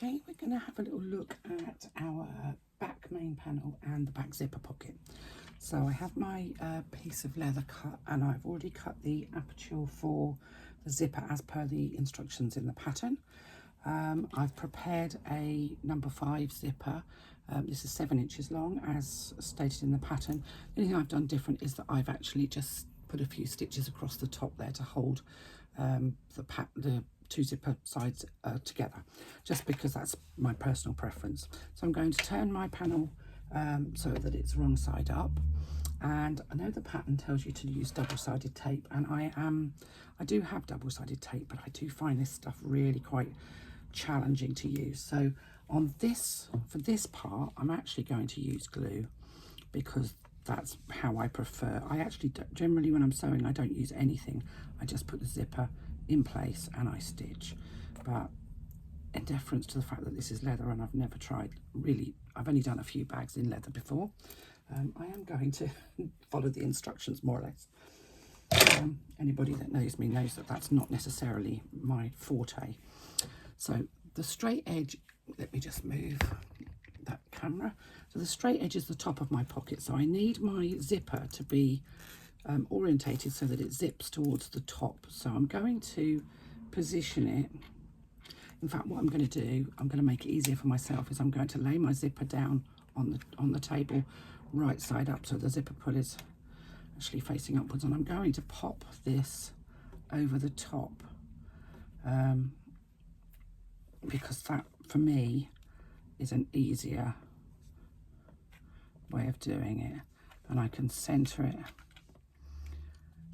Okay, we're going to have a little look at our back main panel and the back zipper pocket. So I have my piece of leather cut, and I've already cut the aperture for the zipper as per the instructions in the pattern. I've prepared a number 5 zipper. This is 7 inches long as stated in the pattern. The only thing I've done different is that I've actually just put a few stitches across the top there to hold the 2 zipper sides together, just because that's my personal preference. So I'm going to turn my panel so that it's wrong side up, and I know the pattern tells you to use double-sided tape, and I do have double-sided tape, but I do find this stuff really quite challenging to use. So on this, for this part, I'm actually going to use glue, because that's how I prefer. I actually generally, when I'm sewing, I don't use anything. I just put the zipper in place and I stitch. But in deference to the fact that this is leather and I've never tried, really, I've only done a few bags in leather before, I am going to follow the instructions more or less. Anybody that knows me knows that that's not necessarily my forte. So the straight edge, let me just move that camera. So the straight edge is the top of my pocket, so I need my zipper to be orientated so that it zips towards the top. So I'm going to position it. In fact, what I'm going to do, I'm going to make it easier for myself, is I'm going to lay my zipper down on the table right side up, so the zipper pull is actually facing upwards, and I'm going to pop this over the top, because that for me is an easier way of doing it, and I can center it.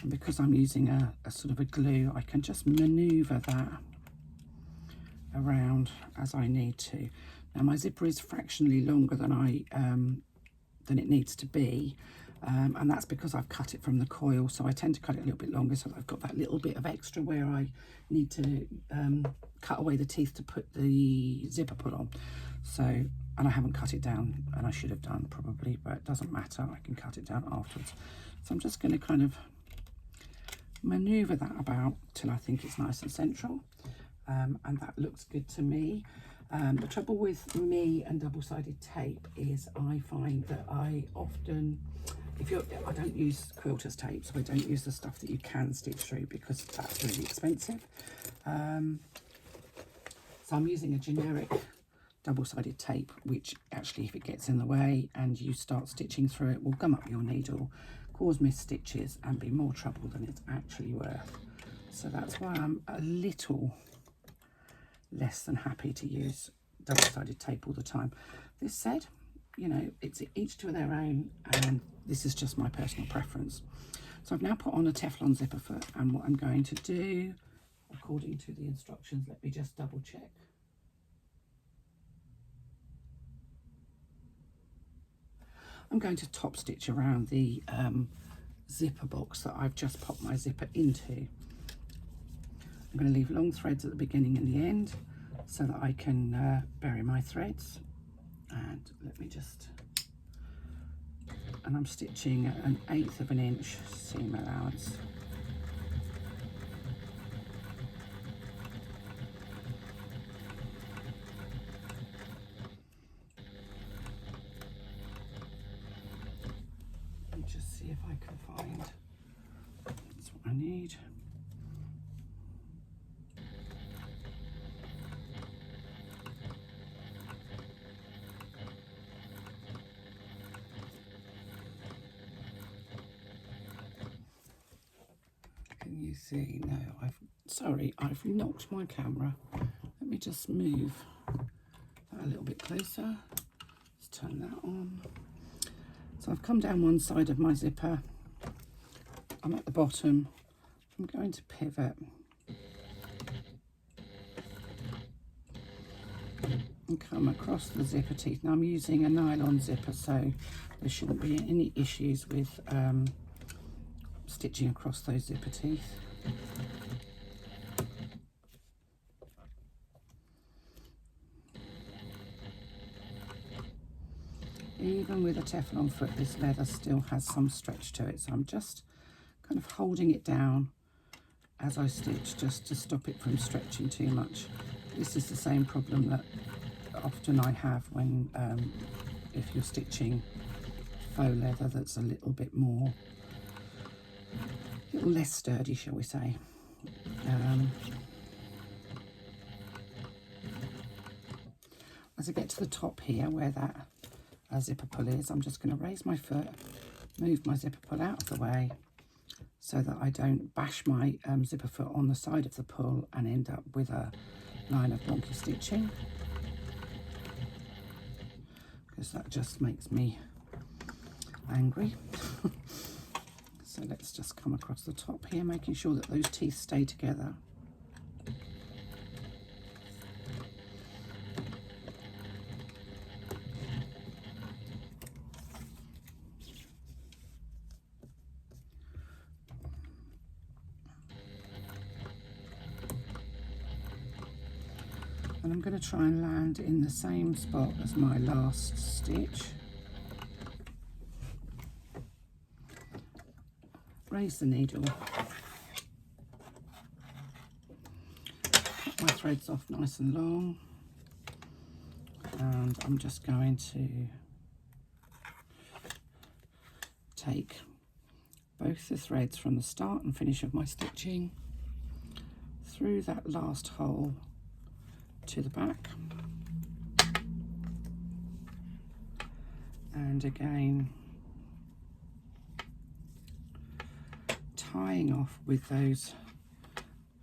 And because I'm using a sort of a glue, I can just maneuver that around as I need to. Now my zipper is fractionally longer than it needs to be, and that's because I've cut it from the coil, so I tend to cut it a little bit longer, so that I've got that little bit of extra where I need to cut away the teeth to put the zipper pull on. So, and I haven't cut it down, and I should have done probably, but it doesn't matter, I can cut it down afterwards. So I'm just going to kind of maneuver that about till I think it's nice and central, and that looks good to me. The trouble with me and double-sided tape is I find that I often, I don't use quilter's tape, so I don't use the stuff that you can stitch through, because that's really expensive. So I'm using a generic double-sided tape, which actually, if it gets in the way and you start stitching through it, will gum up your needle, cause missed stitches, and be more trouble than it's actually worth. So that's why I'm a little less than happy to use double-sided tape all the time. This said, you know, it's each to their own, and this is just my personal preference. So I've now put on a Teflon zipper foot, and what I'm going to do, according to the instructions, let me just double check. I'm going to top stitch around the zipper box that I've just popped my zipper into. I'm going to leave long threads at the beginning and the end so that I can bury my threads. And let me just, and I'm stitching at 1/8 of an inch seam allowance. Let me just see if I can find, that's what I need. Can you see? No, I've knocked my camera. Let me just move that a little bit closer. Let's turn that on. So I've come down one side of my zipper. I'm at the bottom. I'm going to pivot and come across the zipper teeth. Now I'm using a nylon zipper, so there shouldn't be any issues with stitching across those zipper teeth. Even with a Teflon foot, this leather still has some stretch to it, so I'm just kind of holding it down as I stitch, just to stop it from stretching too much. This is the same problem that often I have when if you're stitching faux leather that's a little bit more, a little less sturdy, shall we say. As I get to the top here where that zipper pull is, I'm just going to raise my foot, move my zipper pull out of the way so that I don't bash my zipper foot on the side of the pull and end up with a line of wonky stitching, because that just makes me angry. So let's just come across the top here, making sure that those teeth stay together. And I'm going to try and land in the same spot as my last stitch. Raise the needle. Cut my threads off nice and long. And I'm just going to take both the threads from the start and finish of my stitching through that last hole to the back, and again tying off with those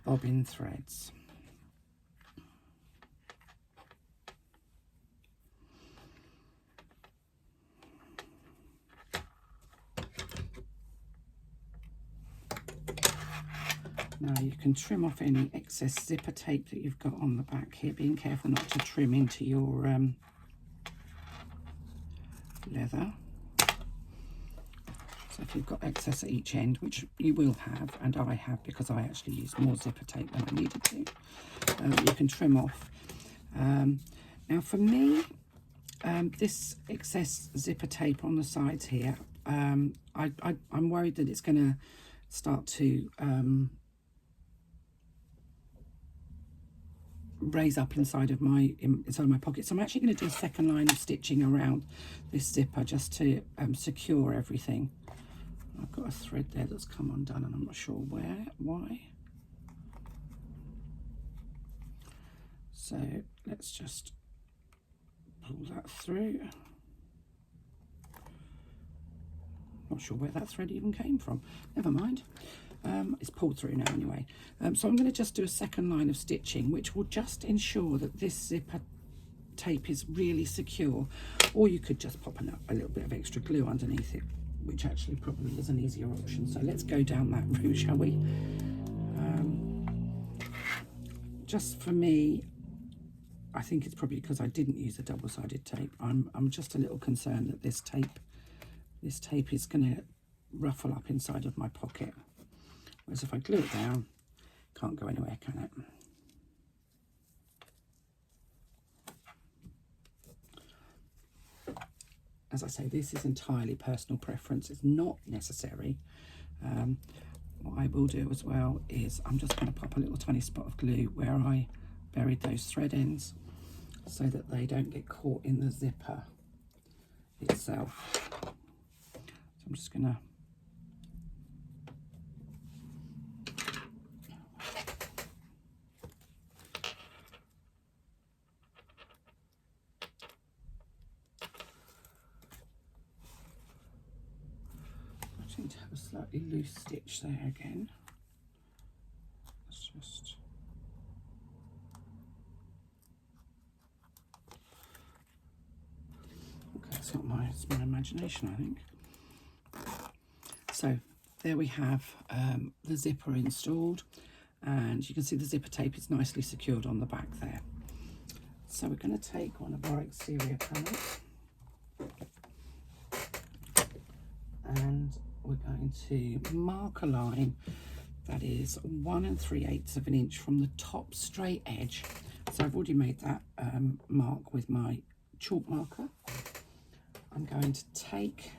bobbin threads. Now you can trim off any excess zipper tape that you've got on the back here, being careful not to trim into your leather. So if you've got excess at each end, which you will have, and I have because I actually used more zipper tape than I needed to, you can trim off. Now for me, this excess zipper tape on the sides here, I'm worried that it's going to start to raise up inside of my pocket. So I'm actually going to do a second line of stitching around this zipper just to secure everything. I've got a thread there that's come undone and I'm not sure why. So let's just pull that through. Not sure where that thread even came from. Never mind. It's pulled through now anyway. So I'm going to just do a second line of stitching, which will just ensure that this zipper tape is really secure. Or you could just pop a little bit of extra glue underneath it, which actually probably is an easier option. So let's go down that route, shall we? Just for me, I think it's probably because I didn't use a double-sided tape. I'm just a little concerned that this tape is going to ruffle up inside of my pocket. Whereas if I glue it down, can't go anywhere, can it? As I say, this is entirely personal preference. It's not necessary. What I will do as well is I'm just going to pop a little tiny spot of glue where I buried those thread ends so that they don't get caught in the zipper itself. So I'm just going to to have a slightly loose stitch there again. Let's just okay, it's my imagination, I think. So there we have the zipper installed, and you can see the zipper tape is nicely secured on the back there. So we're going to take one of our exterior panels and we're going to mark a line that is 1 3/8 of an inch from the top straight edge. So I've already made that mark with my chalk marker. I'm going to take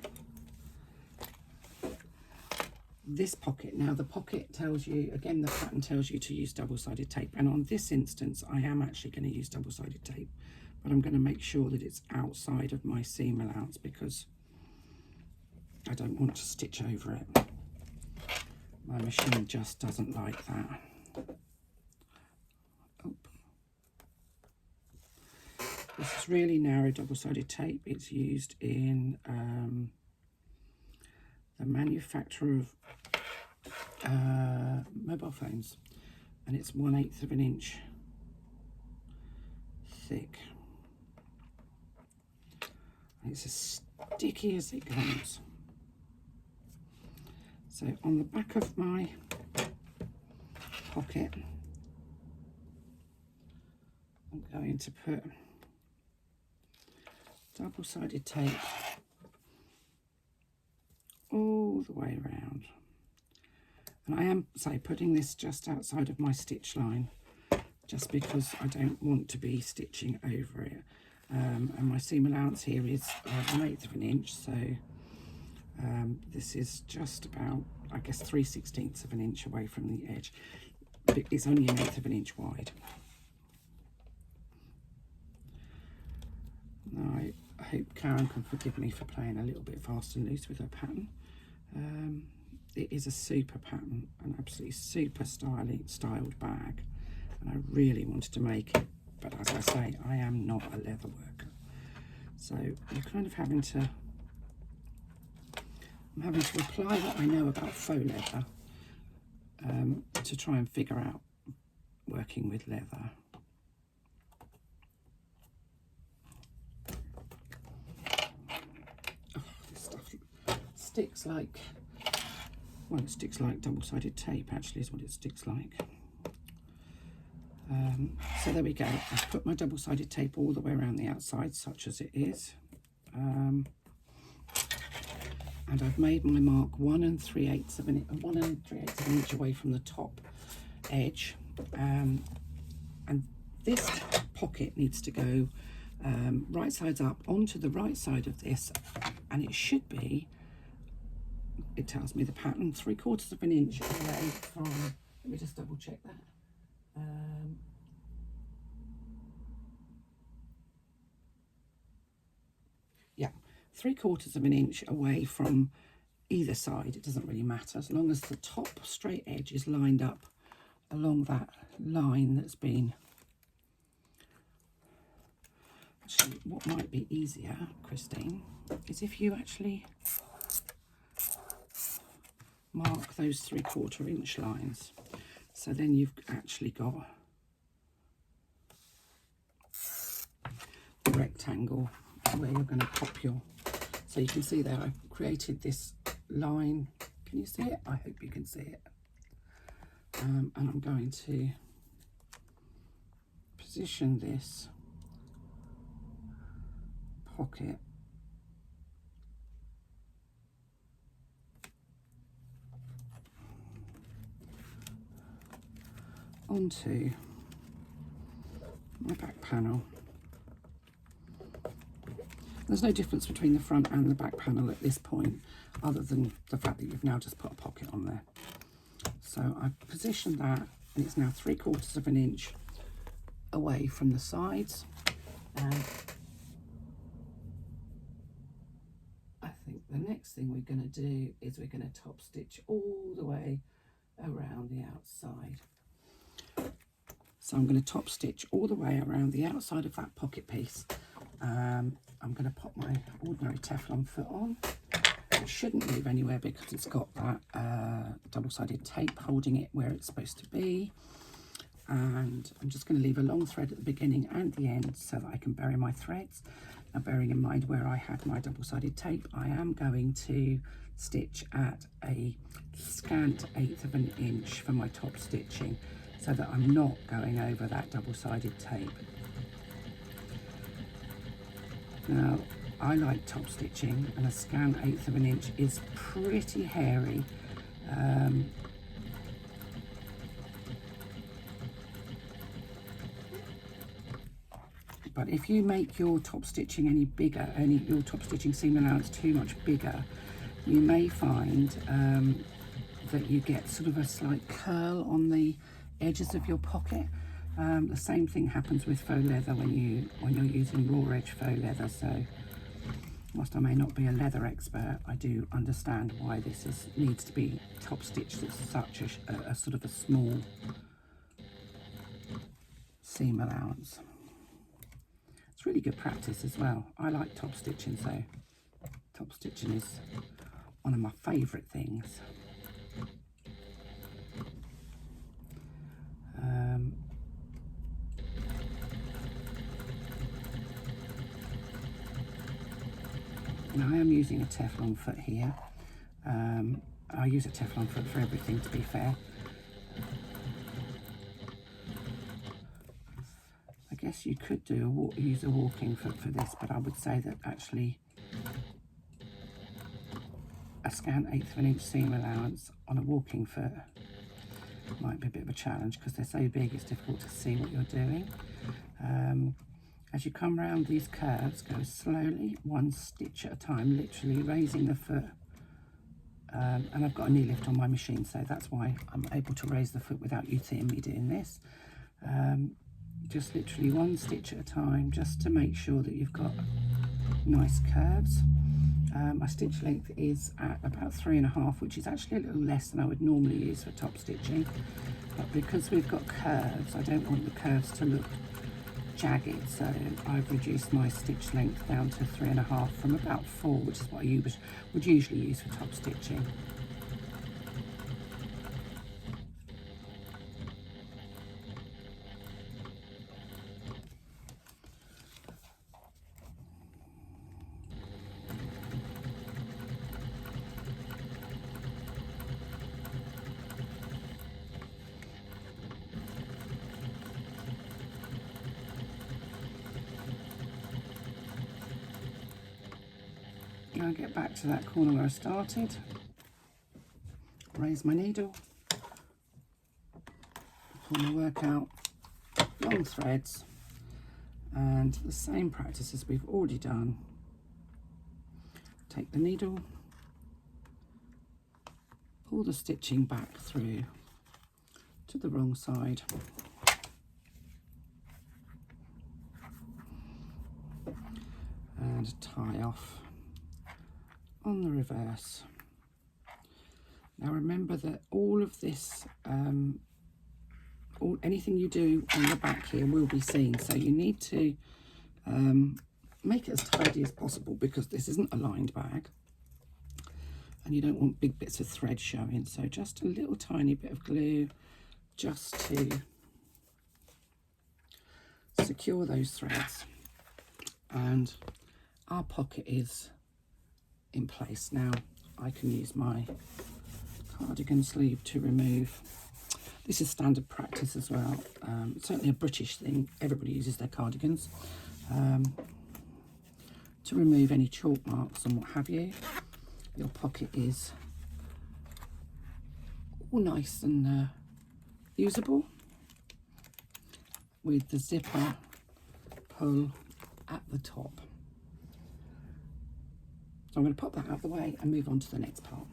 this pocket. Now the pocket tells you, again, the pattern tells you to use double-sided tape, and on this instance I am actually going to use double-sided tape, but I'm going to make sure that it's outside of my seam allowance because I don't want to stitch over it. My machine just doesn't like that. Oh. This is really narrow double-sided tape. It's used in the manufacturer of mobile phones, and it's 1/8 of an inch thick. And it's as sticky as it comes. So on the back of my pocket, I'm going to put double-sided tape all the way around. And I am, say, putting this just outside of my stitch line, just because I don't want to be stitching over it. And my seam allowance here is 1/8 of an inch, so this is just about, I guess, 3/16 of an inch away from the edge. But it's only 1/8 of an inch wide. Now, I hope Karen can forgive me for playing a little bit fast and loose with her pattern. It is a super pattern, an absolutely super styled bag, and I really wanted to make it, but as I say, I am not a leather worker, so I'm kind of having to apply what I know about faux leather to try and figure out working with leather. Oh, this stuff sticks like, well, it sticks like double-sided tape, actually, is what it sticks like. So there we go. I've put my double-sided tape all the way around the outside, such as it is. And I've made my mark 1 3/8 of an inch away from the top edge. And this pocket needs to go right sides up onto the right side of this, and it should be, it tells me the pattern, 3/4 of an inch away from, let me just double check that. Yeah, 3/4 of an inch away from either side. It doesn't really matter as long as the top straight edge is lined up along that line that's been. Actually, what might be easier, Christine, is if you actually mark those 3/4 inch lines, so then you've actually got the rectangle where you're going to pop your, so you can see there I've created this line. Can you see it? I hope you can see it. And I'm going to position this pocket onto my back panel. There's no difference between the front and the back panel at this point, other than the fact that you've now just put a pocket on there. So I've positioned that, and it's now 3/4 of an inch away from the sides. And I think the next thing we're going to do is we're going to top stitch all the way around the outside. So I'm going to top stitch all the way around the outside of that pocket piece. I'm going to pop my ordinary Teflon foot on. It shouldn't move anywhere because it's got that double-sided tape holding it where it's supposed to be. And I'm just going to leave a long thread at the beginning and the end so that I can bury my threads. Now, bearing in mind where I had my double-sided tape, I am going to stitch at a scant 1/8 of an inch for my top stitching, so that I'm not going over that double-sided tape. Now, I like top stitching, and a scant 1/8 of an inch is pretty hairy. But if you make your top stitching any bigger, your top stitching seam allowance too much bigger, you may find that you get sort of a slight curl on the edges of your pocket. The same thing happens with faux leather when you're using raw edge faux leather. So whilst I may not be a leather expert, I do understand why this needs to be top stitched at such a sort of a small seam allowance. It's really good practice as well. I like top stitching, so top stitching is one of my favourite things. Now I am using a Teflon foot here. I use a Teflon foot for everything, to be fair. I guess you could use a walking foot for this, but I would say that actually a scant 1/8 of an inch seam allowance on a walking foot might be a bit of a challenge because they're so big it's difficult to see what you're doing. As you come around these curves, go slowly, 1 stitch at a time, literally raising the foot. And I've got a knee lift on my machine, so that's why I'm able to raise the foot without you seeing me doing this. Just literally 1 stitch at a time, just to make sure that you've got nice curves. My stitch length is at about 3.5, which is actually a little less than I would normally use for top stitching. But because we've got curves, I don't want the curves to look jagged, so I've reduced my stitch length down to 3.5 from about 4, which is what I would usually use for top stitching. Now I get back to that corner where I started, raise my needle, pull my work out, long threads, and the same practice as we've already done. Take the needle, pull the stitching back through to the wrong side, and tie off on the reverse. Now remember that all of this, anything you do on the back here will be seen, so you need to make it as tidy as possible because this isn't a lined bag and you don't want big bits of thread showing, so just a little tiny bit of glue just to secure those threads, and our pocket is in place. Now I can use my cardigan sleeve to remove. This is standard practice as well. It's certainly a British thing. Everybody uses their cardigans to remove any chalk marks and what have you. Your pocket is all nice and usable with the zipper pull at the top. So I'm going to pop that out of the way and move on to the next part.